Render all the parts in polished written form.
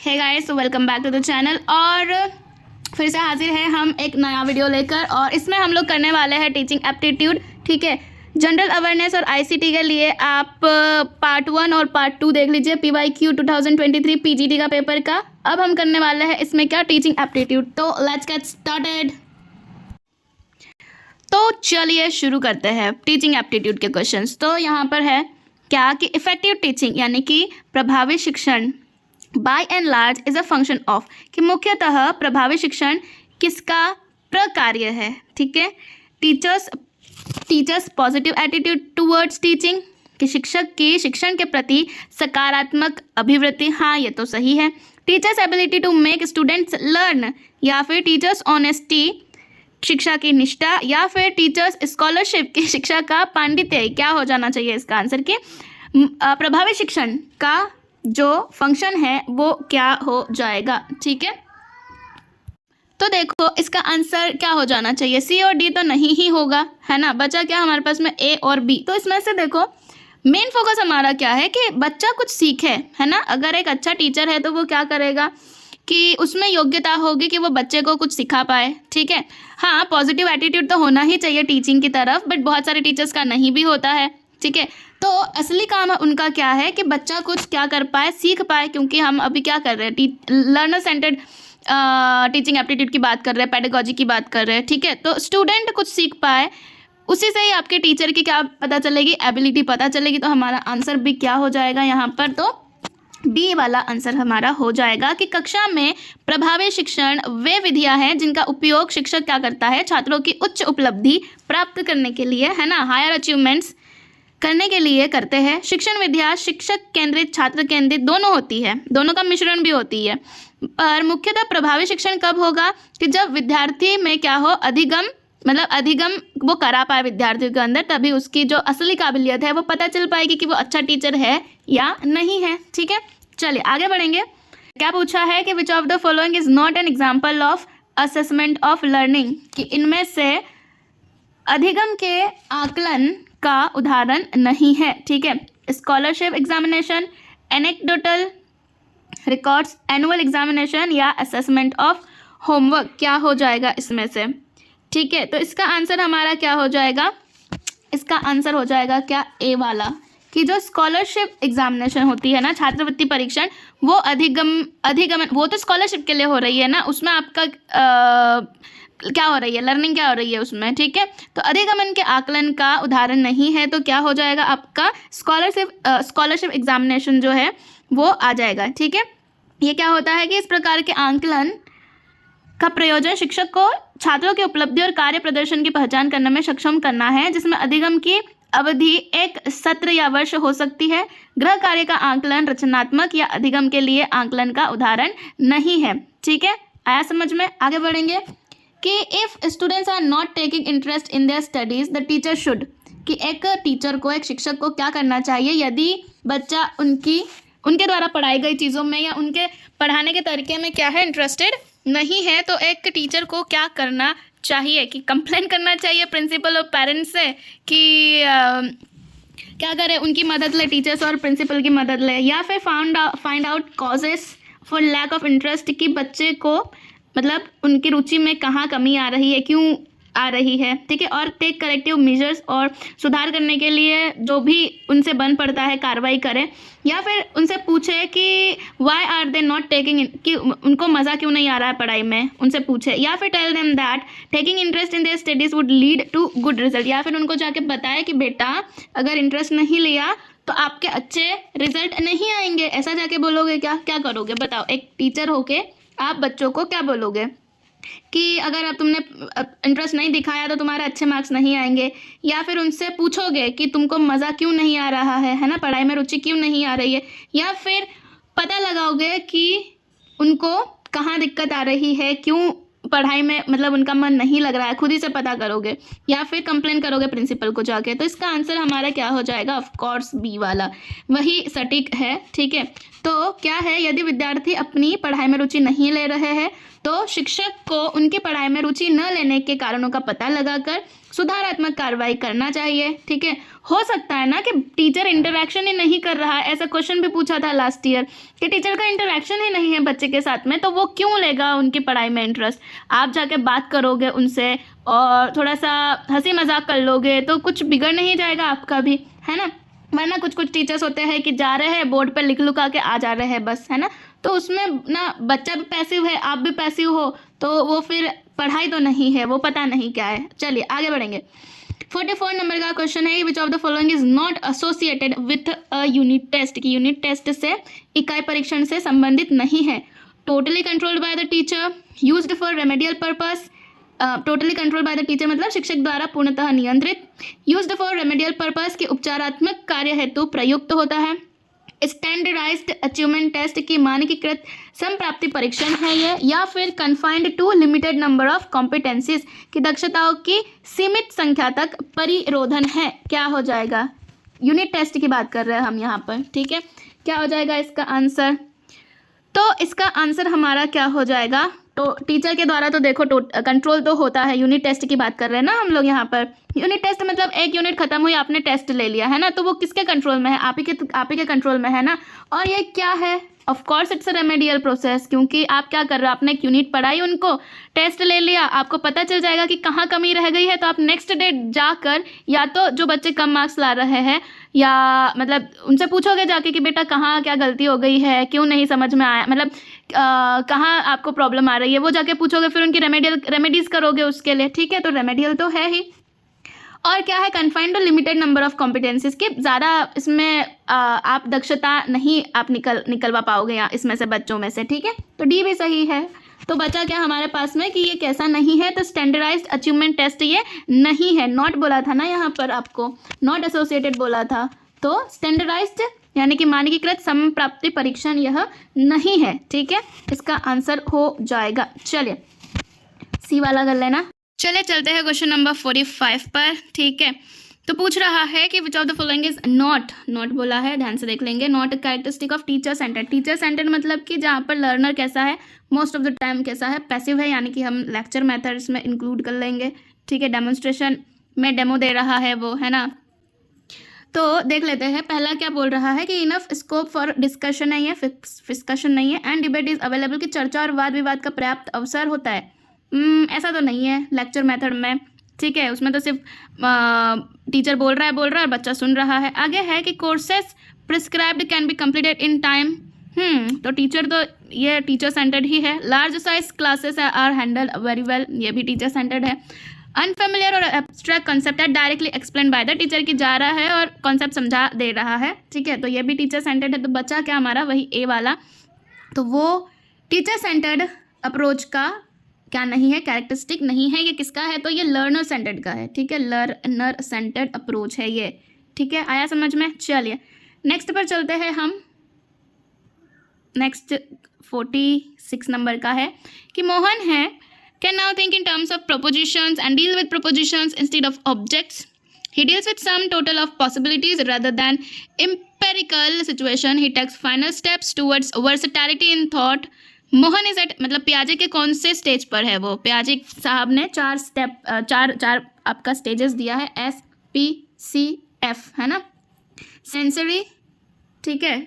Hey guys, welcome back to the channel. और फिर से हाजिर है हम एक नया वीडियो लेकर, और इसमें हम लोग करने वाले हैं टीचिंग एप्टीट्यूड। ठीक है, जनरल अवेयरनेस और आईसीटी के लिए आप पार्ट 1 और पार्ट 2 देख लीजिए, PYQ 2023 पीजीटी का पेपर का। अब हम करने वाले हैं इसमें क्या, टीचिंग एप्टीट्यूड। तो लेट्स गेट स्टार्टेड। तो चलिए शुरू करते हैं टीचिंग एप्टीट्यूड के क्वेश्चंस। तो यहाँ पर है क्या कि इफेक्टिव टीचिंग यानी कि प्रभावी शिक्षण by and large is a function of, कि मुख्यतः प्रभावी शिक्षण किसका प्रकार्य है। ठीक है, teachers positive attitude towards teaching, कि शिक्षक की शिक्षण के प्रति सकारात्मक अभिवृत्ति। हाँ, ये तो सही है। Teachers ability to make students learn, या फिर टीचर्स ऑनेस्टी शिक्षा की निष्ठा, या फिर टीचर्स स्कॉलरशिप की शिक्षा का पांडित्य। क्या हो जाना चाहिए इसका आंसर, कि प्रभावी शिक्षण का जो फंक्शन है वो क्या हो जाएगा। ठीक है, तो देखो इसका आंसर क्या हो जाना चाहिए, सी और डी तो नहीं ही होगा, है ना। बचा क्या हमारे पास में, ए और बी। तो इसमें से देखो मेन फोकस हमारा क्या है कि बच्चा कुछ सीखे, है ना। अगर एक अच्छा टीचर है तो वो क्या करेगा कि उसमें योग्यता होगी कि वो बच्चे को कुछ सिखा पाए। ठीक है, हाँ, पॉजिटिव एटीट्यूड तो होना ही चाहिए टीचिंग की तरफ, बट बहुत सारे टीचर्स का नहीं भी होता है। ठीक है, तो असली काम उनका क्या है कि बच्चा कुछ क्या कर पाए, सीख पाए। क्योंकि हम अभी क्या कर रहे हैं, लर्नर सेंटर्ड टीचिंग एप्टीट्यूड की बात कर रहे हैं, पेडागोजी की बात कर रहे हैं। ठीक है, तो स्टूडेंट कुछ सीख पाए, उसी से ही आपके टीचर की क्या पता चलेगी, एबिलिटी पता चलेगी। तो हमारा आंसर भी क्या हो जाएगा यहाँ पर, तो बी वाला आंसर हमारा हो जाएगा कि कक्षा में प्रभावी शिक्षण वे विधियां हैं जिनका उपयोग शिक्षक क्या करता है, छात्रों की उच्च उपलब्धि प्राप्त करने के लिए, है ना, हायर अचीवमेंट्स करने के लिए करते हैं। शिक्षण विधियां शिक्षक केंद्रित छात्र केंद्रित दोनों होती है, दोनों का मिश्रण भी होती है। पर मुख्यतः प्रभावी शिक्षण कब होगा कि जब विद्यार्थी में क्या हो, अधिगम वो करा पाए विद्यार्थियों के अंदर, तभी उसकी जो असली काबिलियत है वो पता चल पाएगी कि वो अच्छा टीचर है या नहीं है। ठीक है, चलिए आगे बढ़ेंगे। क्या पूछा है कि विच of the following is not an example of assessment of learning, कि इनमें से अधिगम के आकलन का उदाहरण नहीं है। ठीक है, scholarship examination, anecdotal records, annual examination या असेसमेंट ऑफ होमवर्क। क्या हो जाएगा इसमें से। ठीक है, तो इसका आंसर हमारा क्या हो जाएगा, इसका आंसर हो जाएगा क्या, ए वाला, कि जो स्कॉलरशिप एग्जामिनेशन होती है ना, छात्रवृत्ति परीक्षण, वो अधिगमन वो तो स्कॉलरशिप के लिए हो रही है ना, उसमें आपका क्या हो रही है, लर्निंग क्या हो रही है उसमें। ठीक है, तो अधिगमन के आकलन का उदाहरण नहीं है, तो क्या हो जाएगा आपका स्कॉलरशिप एग्जामिनेशन जो है वो आ जाएगा। ठीक है, ये क्या होता है कि इस प्रकार के आकलन का प्रयोजन शिक्षक को छात्रों की उपलब्धि और कार्य प्रदर्शन की पहचान करने में सक्षम करना है, जिसमें अधिगम की अवधि एक सत्र या वर्ष हो सकती है। गृह कार्य का आकलन रचनात्मक या अधिगम के लिए आकलन का उदाहरण नहीं है। ठीक है, आया समझ में। आगे बढ़ेंगे कि if students are not taking interest in their studies the teacher should, कि एक टीचर को, एक शिक्षक को क्या करना चाहिए, यदि बच्चा उनके द्वारा पढ़ाई गई चीज़ों में या उनके पढ़ाने के तरीके में क्या है, इंटरेस्टेड नहीं है, तो एक टीचर को क्या करना चाहिए, कि कंप्लेन करना चाहिए प्रिंसिपल और पेरेंट्स से, कि क्या करें, उनकी मदद ले, टीचर्स और प्रिंसिपल की मदद ले, या फिर find out causes for lack of interest, कि बच्चे को मतलब उनकी रुचि में कहाँ कमी आ रही है, क्यों आ रही है। ठीक है, और टेक करेक्टिव मेजर्स, और सुधार करने के लिए जो भी उनसे बन पड़ता है कार्रवाई करें, या फिर उनसे पूछे कि why are they not taking, कि उनको मज़ा क्यों नहीं आ रहा है पढ़ाई में, उनसे पूछे, या फिर tell them that taking interest in their studies would lead to good result, या फिर उनको जाके बताए कि बेटा अगर इंटरेस्ट नहीं लिया तो आपके अच्छे रिजल्ट नहीं आएंगे। ऐसा जाके बोलोगे क्या करोगे बताओ, एक टीचर होके आप बच्चों को क्या बोलोगे कि अगर अब तुमने इंटरेस्ट नहीं दिखाया तो तुम्हारे अच्छे मार्क्स नहीं आएंगे, या फिर उनसे पूछोगे कि तुमको मज़ा क्यों नहीं आ रहा है ना, पढ़ाई में रुचि क्यों नहीं आ रही है, या फिर पता लगाओगे कि उनको कहाँ दिक्कत आ रही है, क्यों पढ़ाई में मतलब उनका मन नहीं लग रहा है, खुद ही से पता करोगे, या फिर कंप्लेन करोगे प्रिंसिपल को जाके। तो इसका आंसर हमारा क्या हो जाएगा, ऑफ कोर्स बी वाला, वही सटीक है। ठीक है, तो क्या है, यदि विद्यार्थी अपनी पढ़ाई में रुचि नहीं ले रहे हैं तो शिक्षक को उनकी पढ़ाई में रुचि न लेने के कारणों का पता लगाकर सुधारात्मक कार्रवाई करना चाहिए। ठीक है, हो सकता है ना कि टीचर इंटरेक्शन ही नहीं कर रहा है, ऐसा क्वेश्चन भी पूछा था लास्ट ईयर कि टीचर का इंटरेक्शन ही नहीं नहीं है बच्चे के साथ में, तो वो क्यों लेगा उनकी पढ़ाई में इंटरेस्ट। आप जाके बात करोगे उनसे और थोड़ा सा हंसी मजाक कर लोगे तो कुछ बिगड़ नहीं जाएगा आपका भी, है ना। वरना कुछ कुछ टीचर्स होते हैं कि जा रहे हैं बोर्ड पर लिख लुका के आ जा रहे हैं बस, है ना। तो उसमें ना बच्चा भी पैसिव है, आप भी पैसिव हो, तो वो फिर पढ़ाई तो नहीं है, वो पता नहीं क्या है। चलिए आगे बढ़ेंगे। 44 नंबर का क्वेश्चन है, which of the following is not associated with a unit test, कि यूनिट टेस्ट से इकाई परीक्षण से संबंधित नहीं है। Totally controlled by the teacher, used for remedial purpose, totally control by the teacher मतलब शिक्षक द्वारा पूर्णतः नियंत्रित, यूज्ड फॉर रेमेडियल पर्पस की उपचारात्मक कार्य हेतु प्रयुक्त होता है, स्टैंडर्डाइज्ड अचीवमेंट टेस्ट की मानकीकृत संप्राप्ति परीक्षण है ये, या फिर confined to limited number of competencies की दक्षताओं की सीमित संख्या तक परिरोधन है। क्या हो जाएगा, यूनिट टेस्ट की बात कर रहे हैं हम यहाँ पर, ठीक है। क्या हो जाएगा इसका आंसर, तो इसका आंसर हमारा क्या हो जाएगा, तो टीचर के द्वारा तो देखो कंट्रोल तो होता है, यूनिट टेस्ट की बात कर रहे हैं ना हम लोग यहाँ पर। यूनिट टेस्ट मतलब एक यूनिट खत्म हुई, आपने टेस्ट ले लिया, है ना, तो वो किसके कंट्रोल में है, आप ही के कंट्रोल में है ना। और ये क्या है, of course it's a remedial process, क्योंकि आप क्या कर रहे हो, आपने एक यूनिट पढ़ाई, उनको टेस्ट ले लिया, आपको पता चल जाएगा कि कहाँ कमी रह गई है, तो आप नेक्स्ट डे जाकर या तो जो बच्चे कम मार्क्स ला रहे हैं या मतलब उनसे पूछोगे जाके कि बेटा कहाँ क्या गलती हो गई है, क्यों नहीं समझ में आया, मतलब कहाँ आपको प्रॉब्लम आ रही है, वो जाके पूछोगे, फिर उनकी रेमेडीज करोगे उसके लिए, ठीक है। तो रेमेडियल तो है ही। और क्या है, confined to limited number of competencies, के ज़्यादा इसमें आप दक्षता नहीं आप निकलवा पाओगे यहाँ इसमें से बच्चों में से, ठीक है। तो डी भी सही है। तो बचा क्या हमारे पास में कि ये कैसा नहीं है, तो स्टैंडर्डाइज्ड अचीवमेंट टेस्ट ये नहीं है, नॉट बोला था ना यहाँ पर, आपको नॉट एसोसिएटेड बोला था, तो स्टैंडर्डाइज्ड यानी कि मानकीकृत समप्राप्ति परीक्षण यह नहीं है, ठीक है। इसका आंसर हो जाएगा। चलिए सी वाला कर लेना। चलिए चलते हैं क्वेश्चन नंबर 45 पर, ठीक है। तो पूछ रहा है कि विच of the following is not बोला है, ध्यान से देख लेंगे, not characteristic of teacher centre. Teacher centre मतलब कि जहाँ पर लर्नर कैसा है, मोस्ट ऑफ द टाइम कैसा है, पैसिव है, यानी कि हम लेक्चर मेथड इसमें इंक्लूड कर लेंगे, ठीक है। डेमोन्स्ट्रेशन में डेमो दे रहा है वो, है ना। तो देख लेते हैं, पहला क्या बोल रहा है कि इनफ स्कोप फॉर डिस्कशन है, ये डिस्कशन नहीं है, एंड डिबेट इज अवेलेबल, कि चर्चा और वाद विवाद का पर्याप्त अवसर होता है। ऐसा तो नहीं है लेक्चर मेथड में, ठीक है। उसमें तो सिर्फ टीचर बोल रहा है और बच्चा सुन रहा है। आगे है कि courses prescribed can be completed in time. तो टीचर तो ये टीचर सेंटर्ड ही है। Large size classes are handle very well, ये भी टीचर सेंटर्ड है। अनफेमिलियर और एब्स्ट्रैक्ट कॉन्सेप्ट है directly explain by the teacher, की जा रहा है और कॉन्सेप्ट समझा दे रहा है, ठीक है। तो ये भी टीचर सेंटर्ड है। तो बचा क्या हमारा, वही ए वाला, तो वो टीचर सेंटर्ड अप्रोच का क्या नहीं है, कैरेक्टरिस्टिक नहीं है। ये किसका है, तो ये लर्नर सेंटर्ड का है, ठीक है। लर्नर सेंटर्ड अप्रोच है ये, ठीक है। आया समझ में। चलिए नेक्स्ट पर चलते हैं हम। नेक्स्ट 46 नंबर का है कि मोहन है can now think in terms of propositions and deal with propositions instead of objects. He deals with some total of possibilities rather than empirical situation. He takes final steps towards versatility in thought. Mohan is at मतलब पियाजे के कौन से stage पर है वो, पियाजे साहब ने चार आपका स्टेजेस दिया है, SPCF, है ना। सेंसरी, ठीक है,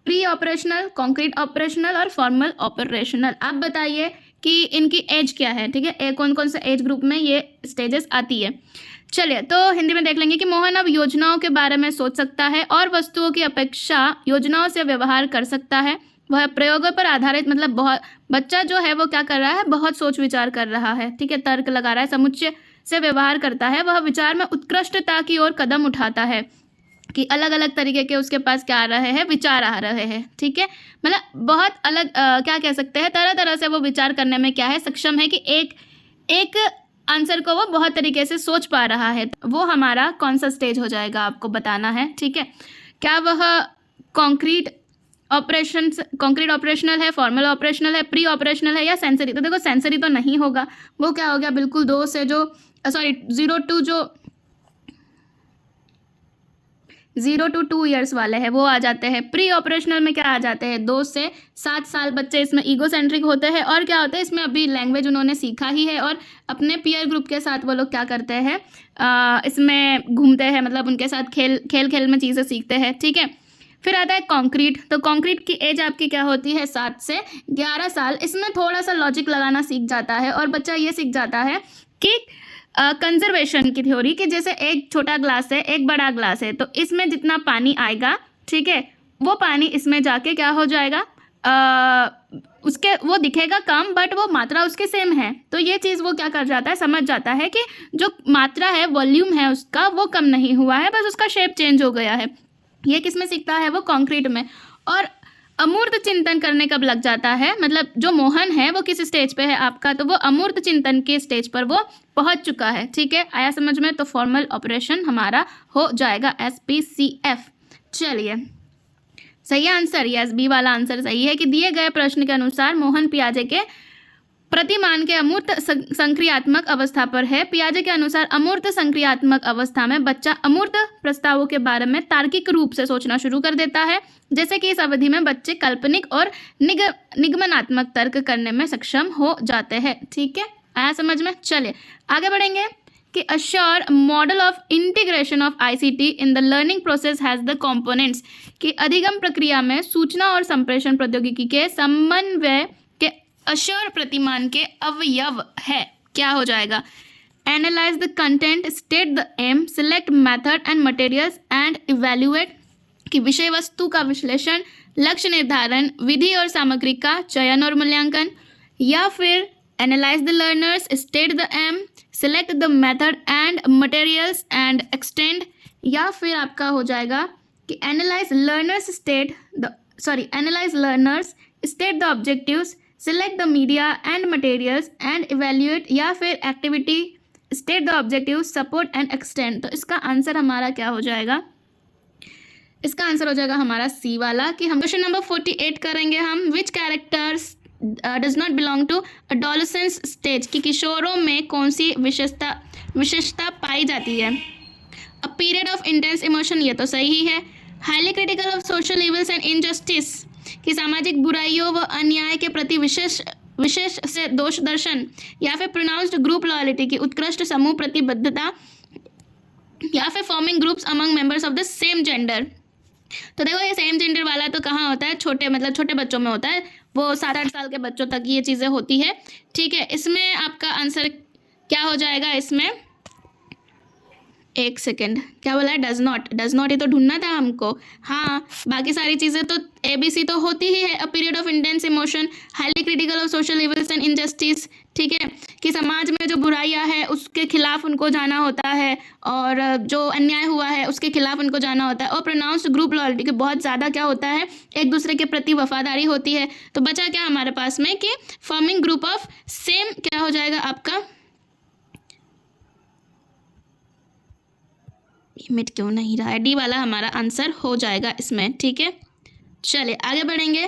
प्री ऑपरेशनल, कॉन्क्रीट ऑपरेशनल और फॉर्मल ऑपरेशनल। आप बताइए कि इनकी एज क्या है, ठीक है, कौन कौन से एज ग्रुप में ये स्टेजेस आती है। चलिए तो हिंदी में देख लेंगे कि मोहन अब योजनाओं के बारे में सोच सकता है और वस्तुओं की अपेक्षा योजनाओं से व्यवहार कर सकता है। वह प्रयोगों पर आधारित मतलब बहुत बच्चा जो है वो क्या कर रहा है, बहुत सोच विचार कर रहा है, ठीक है, तर्क लगा रहा है, समुच्चय से व्यवहार करता है। वह विचार में उत्कृष्टता की ओर कदम उठाता है, कि अलग अलग तरीके के उसके पास क्या आ रहे हैं, विचार आ रहे हैं, ठीक है। मतलब बहुत अलग क्या कह सकते हैं, तरह तरह से वो विचार करने में क्या है, सक्षम है, कि एक आंसर को वो बहुत तरीके से सोच पा रहा है। वो हमारा कौन सा स्टेज हो जाएगा आपको बताना है, ठीक है। क्या वह कॉन्क्रीट ऑपरेशनल है, फॉर्मल ऑपरेशनल है, प्री ऑपरेशनल है या सेंसरी। तो देखो सेंसरी तो नहीं होगा, वो क्या हो गया बिल्कुल 0 से 0 to 2 ईयर्स वाले हैं वो आ जाते हैं। प्री ऑपरेशनल में क्या आ जाते हैं, 2 से 7 साल बच्चे इसमें ईगो सेंट्रिक होते हैं। और क्या होता है इसमें, अभी लैंग्वेज उन्होंने सीखा ही है और अपने पीयर ग्रुप के साथ वो लोग क्या करते हैं, इसमें घूमते हैं, मतलब उनके साथ खेल में चीज़ें सीखते हैं, ठीक है। फिर आता है कंक्रीट। तो कंक्रीट की एज आपकी क्या होती है 7 से 11 साल। इसमें थोड़ा सा लॉजिक लगाना सीख जाता है और बच्चा ये सीख जाता है कि कंजर्वेशन की थ्योरी, कि जैसे एक छोटा ग्लास है एक बड़ा ग्लास है, तो इसमें जितना पानी आएगा, ठीक है, वो पानी इसमें जाके क्या हो जाएगा, उसके वो दिखेगा कम बट वो मात्रा उसके सेम है। तो ये चीज़ वो क्या कर जाता है, समझ जाता है कि जो मात्रा है, वॉल्यूम है उसका, वो कम नहीं हुआ है, बस उसका शेप चेंज हो गया है। ये किस में सीखता है, वो कंक्रीट में। और अमूर्त चिंतन करने कब लग जाता है, मतलब जो मोहन है वो किस स्टेज पे है आपका, तो वो अमूर्त चिंतन के स्टेज पर वो पहुंच चुका है। ठीक है, आया समझ में? तो फॉर्मल ऑपरेशन हमारा हो जाएगा SPCF। चलिए, सही आंसर, यस, बी वाला आंसर सही है कि दिए गए प्रश्न के अनुसार मोहन पियाजे के प्रतिमान के अमूर्त संक्रियात्मक अवस्था पर है। पियाजे के अनुसार अमूर्त संक्रियात्मक अवस्था में बच्चा अमूर्त प्रस्तावों के बारे में तार्किक रूप से सोचना शुरू कर देता है, जैसे कि इस अवधि में बच्चे काल्पनिक और निगमनात्मक तर्क करने में सक्षम हो जाते हैं। ठीक है, आया समझ में? चलिए आगे बढ़ेंगे कि a sure model of integration of ICT in the learning process has the components, कि अधिगम प्रक्रिया में सूचना और संप्रेषण प्रौद्योगिकी के समन्वय के अश्योर प्रतिमान के अवयव है। क्या हो जाएगा? Analyse the content, state the aim, select method and materials and evaluate, कि विषय वस्तु का विश्लेषण, लक्ष्य निर्धारण, विधि और सामग्री का चयन और मूल्यांकन, या फिर analyse the learners, state the aim, select the method and materials and extend, या फिर आपका हो जाएगा कि analyse learners, state the objectives, select the media and materials and evaluate, या फिर activity, state the objectives, support and extend. तो इसका आंसर हमारा क्या हो जाएगा? इसका आंसर हो जाएगा हमारा सी वाला, कि हम क्वेश्चन नंबर 48 करेंगे हम। Which characters does not belong to adolescence stage, कि किशोरों में कौन सी विशेषता पाई जाती है? A period of intense emotion, ये तो सही है। Highly critical of social evils and injustice, कि सामाजिक बुराइयों व अन्याय के प्रति विशेष से दोष दर्शन, या फिर प्रोनाउंस्ड ग्रुप लॉयलिटी, की उत्कृष्ट समूह प्रतिबद्धता, या फिर forming groups among members of the same gender. तो देखो, ये सेम जेंडर वाला तो कहाँ होता है? छोटे बच्चों में होता है, वो 7-8 साल के बच्चों तक ये चीज़ें होती है। ठीक है, इसमें आपका आंसर क्या हो जाएगा? इसमें एक सेकेंड, क्या बोला है? डज नॉट, ये तो ढूंढना था हमको। हाँ, बाकी सारी चीज़ें तो ABC तो होती ही है। A period of intense emotion, highly critical of social evils and injustice, ठीक है, कि समाज में जो बुराइयां है उसके खिलाफ उनको जाना होता है, और जो अन्याय हुआ है उसके खिलाफ उनको जाना होता है। और प्रोनाउंस्ड ग्रुप लॉयल्टी, कि बहुत ज़्यादा क्या होता है, एक दूसरे के प्रति वफादारी होती है। तो बचा क्या हमारे पास में, कि फॉर्मिंग ग्रुप ऑफ सेम, क्या हो जाएगा आपका? मिट क्यों नहीं रहा है? डी वाला हमारा आंसर हो जाएगा इसमें। ठीक है, चलिए आगे बढ़ेंगे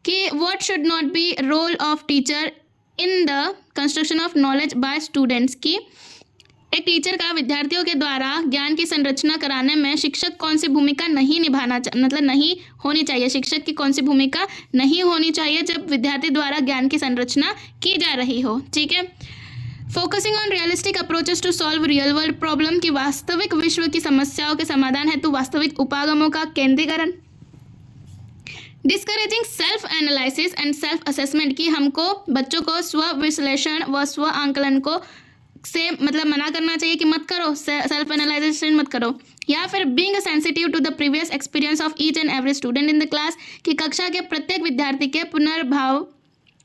कि what should not be role of teacher in the construction of knowledge by students, की एक टीचर का विद्यार्थियों के द्वारा ज्ञान की संरचना कराने में शिक्षक कौन सी भूमिका नहीं नहीं होनी चाहिए, शिक्षक की कौन सी भूमिका नहीं होनी चाहिए जब विद्यार्थी द्वारा ज्ञान की संरचना की जा रही हो। ठीक है, focusing on realistic approaches to solve real world problem, की वास्तविक विश्व की समस्याओं के समाधान हेतु वास्तविक उपागमों का केंद्रीकरण। Discouraging self analysis and self assessment, की हमको बच्चों को स्व विश्लेषण व स्व आंकलन को से मना करना चाहिए कि मत करो, सेल्फ एनालिसिस मत करो। या फिर being sensitive to the previous experience of each and every student in the class, कि कक्षा के प्रत्येक विद्यार्थी के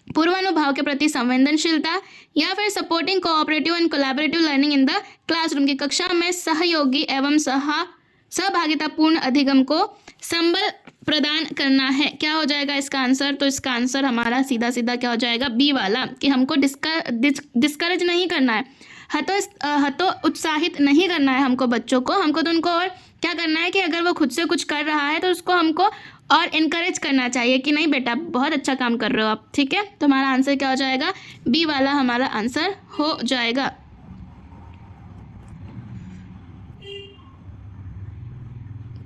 पूर्वानुभाव के प्रति संवेदनशीलता। या फिर supporting cooperative and collaborative learning in the classroom, की कक्षा में सहयोगी एवं सहभागितापूर्ण अधिगम को संबल प्रदान करना है। क्या हो जाएगा इसका आंसर? तो इसका आंसर हमारा सीधा क्या हो जाएगा? बी वाला, कि हमको डिस्करेज नहीं करना है, हतो उत्साहित नहीं करना है हमको बच्चों को। हमको तो उनको और क्या करना है कि अगर वो खुद से कुछ कर रहा है तो उसको हमको और इनकरेज करना चाहिए कि नहीं बेटा, बहुत अच्छा काम कर रहे हो आप। ठीक है, तो हमारा आंसर क्या हो जाएगा? बी वाला हमारा आंसर हो जाएगा।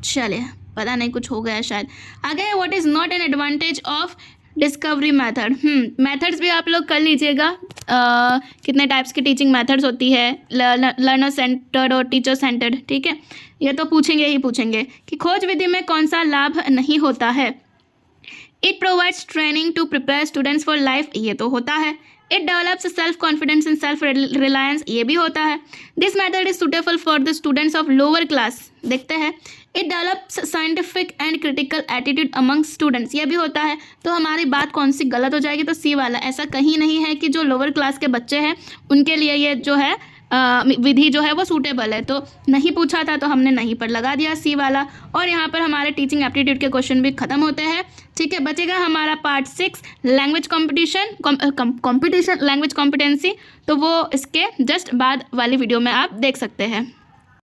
चलिए, पता नहीं कुछ हो गया शायद। आगे, what is not an advantage of discovery method, methods भी आप लोग कर लीजिएगा। कितने टाइप्स की टीचिंग मेथड्स होती है, लर्नर सेंटर्ड और टीचर सेंटर्ड, ठीक है। ये तो पूछेंगे ही पूछेंगे कि खोज विधि में कौन सा लाभ नहीं होता है। It provides training to prepare students for life, ये तो होता है। It develops self confidence and self reliance, ये भी होता है। This method is suitable for the students of lower class, देखते हैं। It develops scientific and critical attitude among students, ये भी होता है। तो हमारी बात कौन सी गलत हो जाएगी, तो सी वाला। ऐसा कहीं नहीं है कि जो लोअर क्लास के बच्चे हैं उनके लिए ये जो है विधि जो है वो सूटेबल है, तो नहीं पूछा था तो हमने नहीं पर लगा दिया सी वाला। और यहाँ पर हमारे टीचिंग एप्टीट्यूड के क्वेश्चन भी खत्म होते हैं, ठीक है। बचेगा हमारा part 6 language competition language competency, तो वो इसके जस्ट बाद वाली वीडियो में आप देख सकते हैं।